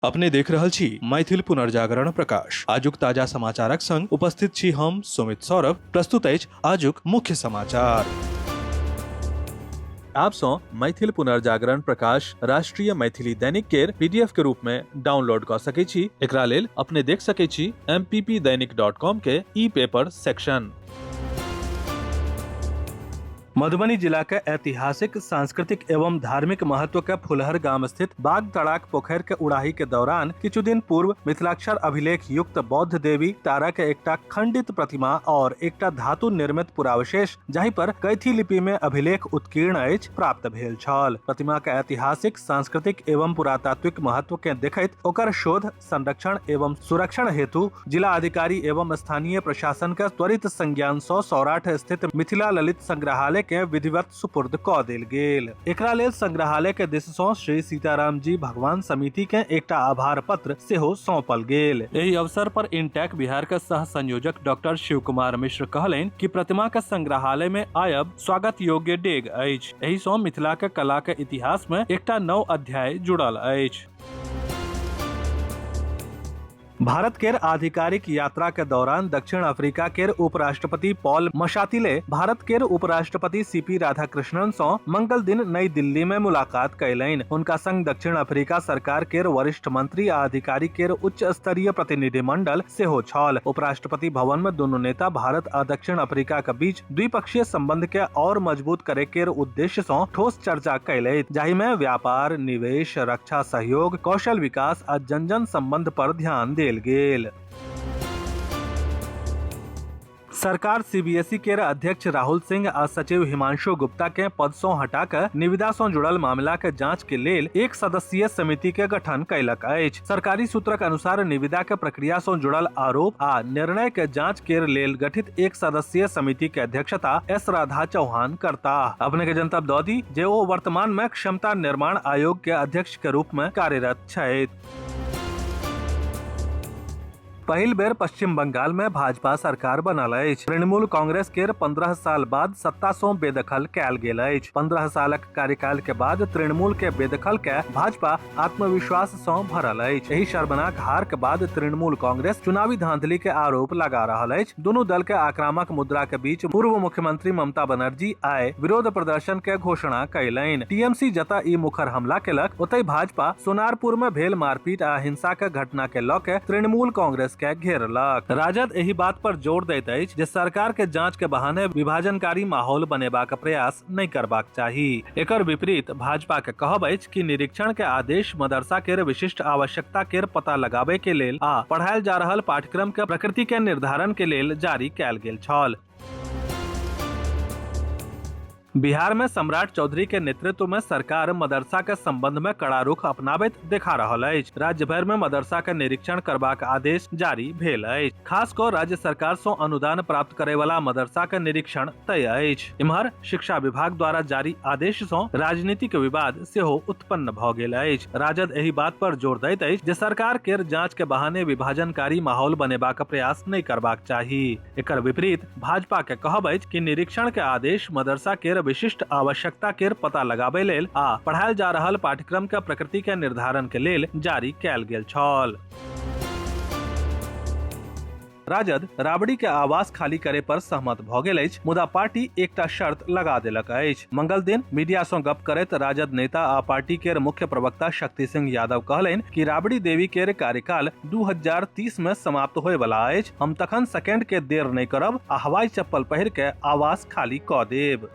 अपने देख रहल छी मैथिल पुनर्जागरण प्रकाश। आजुक ताजा समाचारक संग उपस्थित छी हम सुमित सौरभ। प्रस्तुत अछि आजुक मुख्य समाचार। आप सो मैथिल पुनर्जागरण प्रकाश राष्ट्रीय मैथिली दैनिक केर पीडीएफ के रूप में डाउनलोड कर सकै छी। एकरा लेल अपने देख सकै छी mppdainik.com के ई पेपर सेक्शन। मधुबनी जिला के ऐतिहासिक, सांस्कृतिक एवं धार्मिक महत्व के फुलहर गाम स्थित बाग तड़ाक पोखर के उड़ाही के दौरान किछु दिन पूर्व मिथिलाक्षर अभिलेख युक्त बौद्ध देवी तारा के एकटा खंडित प्रतिमा और एकटा धातु निर्मित पुरावशेष जाहि पर कैथी लिपि में अभिलेख उत्कीर्ण अछि प्राप्त भेल छल। प्रतिमा के ऐतिहासिक, सांस्कृतिक एवं पुरातात्विक महत्व के देखैत ओकर शोध, संरक्षण एवं सुरक्षण हेतु जिला अधिकारी एवं स्थानीय प्रशासन के त्वरित संज्ञान सँ सौराठ स्थित मिथिला ललित संग्रहालय के विधिवत सुपुर्द क देल गेल। एकरा लेल संग्रहालय के दिस सँ श्री सीताराम जी भगवान समिति के एकटा आभार पत्र सेहो सौंपल गेल। एहि अवसर पर इंटेक बिहार के सह संयोजक डॉक्टर शिव कुमार मिश्र कहलनि कि प्रतिमा के संग्रहालय में आयब स्वागत योग्य डेग अछि। एहि सँ मिथिला के कला के इतिहास में एकटा नव अध्याय जुड़ल अछि। भारत केर आधिकारिक यात्रा के दौरान दक्षिण अफ्रीका केर उपराष्ट्रपति पॉल मशातिले भारत केर उपराष्ट्रपति सीपी राधाकृष्णन सँ मंगल दिन नई दिल्ली में मुलाकात कयलनि। उनका संग दक्षिण अफ्रीका सरकार केर वरिष्ठ मंत्री आ अधिकारी केर उच्च स्तरीय प्रतिनिधि मंडल सेहो छल। उपराष्ट्रपति भवन में दोनों नेता भारत आ दक्षिण अफ्रीका के बीच द्विपक्षीय संबंध के और मजबूत करे केर उद्देश्य सँ ठोस चर्चा कयलनि, जाहि में व्यापार, निवेश, रक्षा सहयोग, कौशल विकास आ जन संबंध पर ध्यान देल गेल। सरकार सीबीएसई के अध्यक्ष राहुल सिंह आ सचिव हिमांशु गुप्ता के पद सँ हटाकर निविदा सँ जुड़ल मामला के जांच के लेल एक सदस्यीय समिति के गठन कयलक अछि। सरकारी सूत्रक अनुसार निविदा के प्रक्रिया सँ जुड़ल आरोप आ निर्णय के जांच के लेल गठित एक सदस्यीय समिति के अध्यक्षता एस राधा चौहान करता। अपने के जनतब दऽ दी जे ओ वर्तमान में क्षमता निर्माण आयोग के अध्यक्ष के रूप में कार्यरत छथि। पहिल बेर पश्चिम बंगाल में भाजपा सरकार बनल अछि। तृणमूल कांग्रेस केर 15 साल बाद सत्ता सँ बेदखल कयल गेल अछि। 15 सालक कार्यकाल के बाद तृणमूल के बेदखल के भाजपा आत्मविश्वास सँ भरल अछि। एहि शर्मनाक हार के बाद तृणमूल कांग्रेस चुनावी धांधली के आरोप लगा रहल अछि। दुनू दल के आक्रामक मुद्रा के बीच पूर्व मुख्यमंत्री ममता बनर्जी आइ विरोध प्रदर्शन के घोषणा कयलनि। टीएमसी जतऽ ई मुखर हमला केलक, ओतहि भाजपा सोनारपुर में भेल मारपीट आ हिंसा के घटना के लऽ के तृणमूल कांग्रेस के घेरलक। राजद एहि बात पर जोर दैत अछि जे सरकार के जांच के बहाने विभाजनकारी माहौल बनेबाक प्रयास नहि करबाक चाही। एकर विपरीत भाजपा के कहब अछि कि निरीक्षण के आदेश मदरसा केर विशिष्ट आवश्यकता केर पता लगाबै के लेल आ पढ़ायल जा रहल पाठ्यक्रम के प्रकृति के निर्धारण के लेल जारी कयल गेल छल। बिहार में सम्राट चौधरी के नेतृत्व में सरकार मदरसा के संबंध में कड़ा रुख अपनाबैत देखा रहल अछि। राज्य भर में मदरसा के निरीक्षण करबाक आदेश जारी भेल अछि। खास कऽ राज्य सरकार सँ अनुदान प्राप्त करे वाला मदरसा के निरीक्षण तय अछि। इम्हर शिक्षा विभाग द्वारा जारी आदेश सँ राजनीतिक विवाद सेहो उत्पन्न भऽ गेल अछि। राजद एहि बात पर जोर दैत अछि जे सरकार केर जांच के बहाने विभाजनकारी माहौल बनेबाक प्रयास नहि करबाक चाही। एकर विपरीत भाजपा के कहब अछि कि निरीक्षण के आदेश मदरसा केर विशिष्ट आवश्यकता केर पता लगाबै लेल आ पढ़ायल जा रहल पाठ्यक्रम के प्रकृति के निर्धारण के लेल जारी कयल गेल छल। राजद राबड़ी के आवास खाली करे पर सहमत भऽ गेल अछि, मुदा पार्टी एकटा शर्त लगा देलक अछि। मंगल दिन मीडिया सँ गप करैत राजद नेता आ पार्टी केर मुख्य प्रवक्ता शक्ति सिंह यादव कहलनि कि राबड़ी देवी केर कार्यकाल 2030 में समाप्त होय वाला अछि। हम तखन सेकेंड के देर नहि करब आ हवाई चप्पल पहिर के आवास खाली कऽ देब।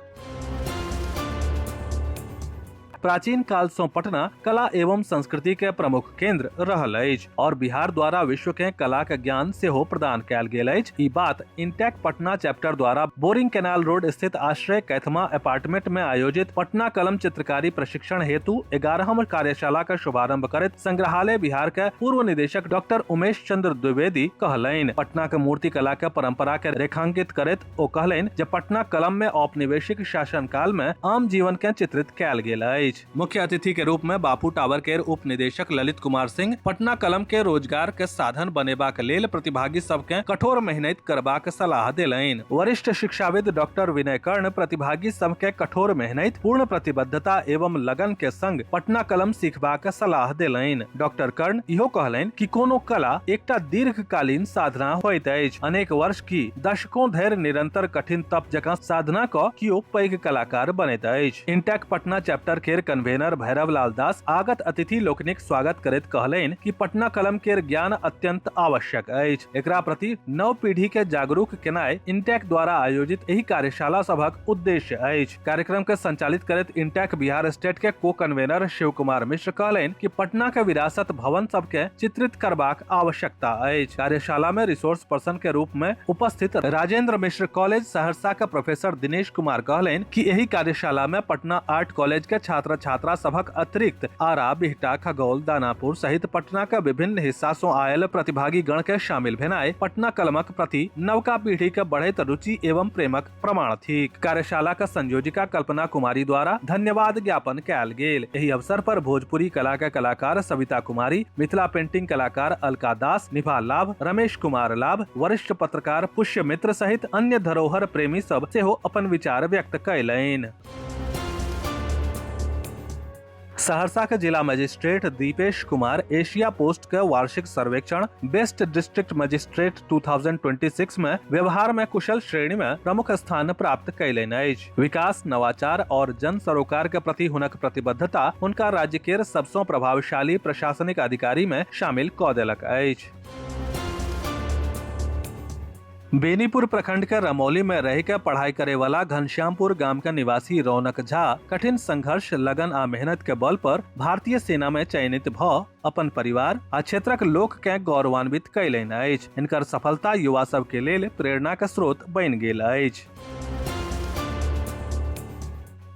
प्राचीन काल सँ पटना कला एवं संस्कृति के प्रमुख केंद्र रहल अछि और बिहार द्वारा विश्व के कला के ज्ञान सेहो प्रदान कयल गेल अछि। ई बात इंटेक पटना चैप्टर द्वारा बोरिंग कैनाल रोड स्थित आश्रय कैथमा अपार्टमेंट में आयोजित पटना कलम चित्रकारी प्रशिक्षण हेतु 11वीं कार्यशाला का शुभारंभ करैत संग्रहालय बिहार के पूर्व निदेशक डॉक्टर उमेश चंद्र द्विवेदी कहलनि। पटना के मूर्ति कला के परंपरा के रेखांकित करैत ओ कहलनि जे पटना कलम में औपनिवेशिक शासन काल में आम जीवन के चित्रित कयल गेल अछि। अछि। मुख्य अतिथि के रूप में बापू टावर के उप निदेशक ललित कुमार सिंह पटना कलम के रोजगार के साधन बनेबाक लेल प्रतिभागी सबके कठोर मेहनत करबाक सलाह देलनि। वरिष्ठ शिक्षाविद डॉक्टर विनय कर्ण प्रतिभागी सबके कठोर मेहनत, पूर्ण प्रतिबद्धता एवं लगन के संग पटना कलम सीखबाक सलाह देलनि। डॉक्टर कर्ण इहो कहलनि कि कोनो कला एकटा दीर्घकालीन साधना होइत अछि। अनेक वर्ष की दशकों धरि निरंतर कठिन तप जकाँ साधना क कियो पैघ कलाकार बनैत अछि। इंटेक पटना चैप्टर केर कन्वेनर भैरव लाल दास आगत अतिथि लोकनिक स्वागत करैत कहलनि कि पटना कलम केर ज्ञान अत्यंत आवश्यक अछि। एकरा प्रति नव पीढ़ी के जागरूक केनाय इंटेक द्वारा आयोजित एही कार्यशाला सभक उद्देश्य अछि। कार्यक्रम के संचालित करैत इंटेक बिहार स्टेट के को कन्वेनर शिव कुमार मिश्र कहलनि कि पटना के विरासत भवन सबके चित्रित करबाक आवश्यकता अछि। कार्यशाला में रिसोर्स पर्सन के रूप में उपस्थित राजेंद्र मिश्र कॉलेज सहरसा के प्रोफेसर दिनेश कुमार कहलनि कि एही कार्यशाला में पटना आर्ट कॉलेज के छात्र छात्रा सभक अतिरिक्त आरा, बिहटा, खगौल, दानापुर सहित पटना के विभिन्न हिस्सा सॅ आयल प्रतिभागी गण के शामिल भेनाय पटना कलमक प्रति नवका पीढ़ी के बढ़ैत रुचि एवं प्रेमक प्रमाण थिक। कार्यशाला के संयोजिका कल्पना कुमारी द्वारा धन्यवाद ज्ञापन कयल गेल। एही अवसर पर भोजपुरी कला के कलाकार सविता कुमारी, मिथिला पेंटिंग कलाकार अलका दास, निभा लाभ, रमेश कुमार लाभ, वरिष्ठ पत्रकार पुष्य मित्र सहित अन्य धरोहर प्रेमी सब सेहो अपन विचार व्यक्त कयलनि। सहरसा के जिला magistrate Dipesh Kumar Asia Post के वार्षिक सर्वेक्षण बेस्ट डिस्ट्रिक्ट मजिस्ट्रेट 2026 में व्यवहार में कुशल श्रेणी में प्रमुख स्थान प्राप्त कयलनि अछि। विकास, नवाचार और जन सरोकार के प्रति हुनक प्रतिबद्धता हुनका राज्य के सबसँ प्रभावशाली प्रशासनिक अधिकारी में शामिल कऽ देलक अछि। बेनीपुर प्रखंड के रमौली में रह के पढ़ाई करे वाला घनश्यामपुर गांव के निवासी रौनक झा कठिन संघर्ष, लगन आ मेहनत के बल पर भारतीय सेना में चयनित भऽ अपन परिवार आ क्षेत्रक लोक के गौरवान्वित कयलनि अछि। हिनकर सफलता युवा सब के लेल प्रेरणा के स्रोत बनि गेल अछि।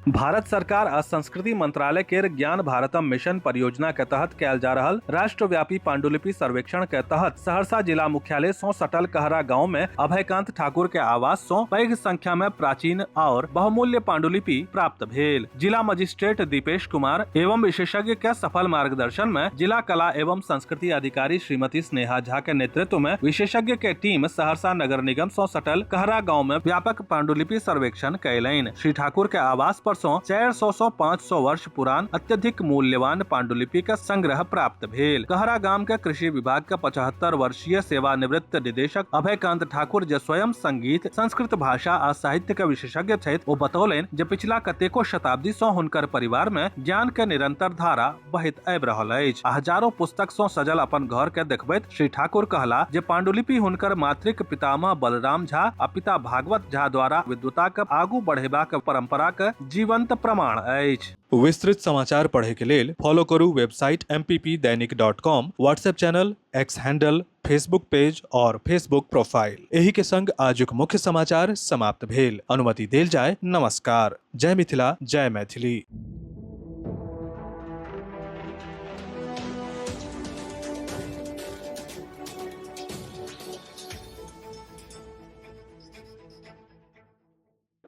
भारत सरकार आ संस्कृति मंत्रालय के ज्ञान भारतम मिशन परियोजना के तहत कयल जा रहल राष्ट्रव्यापी पांडुलिपि सर्वेक्षण के तहत सहरसा जिला मुख्यालय सॅ सटल कहरा गांव में अभयकांत ठाकुर के आवास सॅ पैघ संख्या में प्राचीन और बहुमूल्य पांडुलिपि प्राप्त भेल। जिला मजिस्ट्रेट दीपेश कुमार एवं विशेषज्ञ के सफल मार्गदर्शन में जिला कला एवं संस्कृति अधिकारी श्रीमती स्नेहा झा के नेतृत्व में विशेषज्ञ के टीम सहरसा नगर निगम सॅ सटल कहरा गांव में व्यापक पांडुलिपि सर्वेक्षण कयलनि। श्री ठाकुर के आवास पर 400 से 500 वर्ष पुरान अत्यधिक मूल्यवान पांडुलिपि का संग्रह प्राप्त भेल। कहरा गांव के कृषि विभाग के 75 वर्षीय सेवानिवृत्त निदेशक अभयकांत ठाकुर जे स्वयं संगीत, संस्कृत भाषा आ साहित्य के विशेषज्ञ छथि, ओ बतौलनि जे पिछला कतेको शताब्दी सँ हुनकर परिवार में ज्ञान के निरंतर धारा बहैत आबि रहल अछि। हजारों पुस्तक सँ सजल अपन घर के देखबैत श्री ठाकुर कहला जे पांडुलिपि हुनकर मातृक पितामह बलराम झा आ पिता भागवत झा द्वारा विद्वता के आगू बढ़ेबाक परंपरा के जीवंत प्रमाण अछि। विस्तृत समाचार पढ़े के लेल फॉलो करू website mppdainik.com, WhatsApp channel, x handle, Facebook page और फेसबुक प्रोफाइल। एही के संग आजुक मुख्य समाचार समाप्त भेल। अनुमति देल जाय। नमस्कार। जय मिथिला, जय मैथिली।